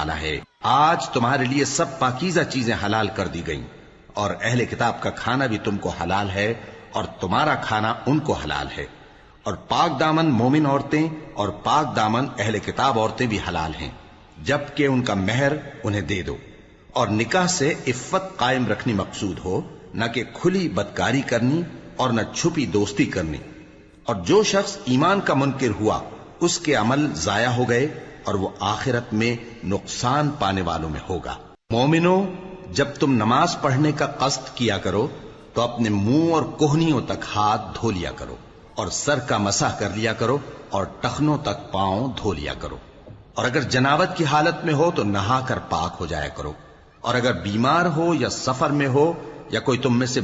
वाला है। आज तुम्हारे लिए सब पाकीज़ा चीजें हलाल कर दी गईं और अहले किताब का खाना भी तुमको हलाल है और तुम्हारा खाना उनको हलाल है। और पाक दामन मोमिन औरतें और पाक दामन अहले किताब औरतें भी हलाल हैं, जबकि उनका मेहर उन्हें दे दो। और निकाह से इफ्फत कायम रखनी मकसूद हो, न कि खुली बदकारी करनी और न छुपी दोस्ती करनी। और जो शख्स ईमान का मुनकिर हुआ उसके अमल जाया हो गए और वो आखिरत में नुकसान पाने वालों में होगा। मोमिनो, जब तुम नमाज पढ़ने का कस्द किया करो तो अपने मुंह और कोहनियों तक हाथ धो लिया करो और सर का मसाह कर लिया करो और टखनों तक पांव धो लिया करो। और अगर जनाबत की हालत में हो तो नहा कर पाक हो जाया करो। और अगर बीमार हो या सफर में हो या कोई तुम में से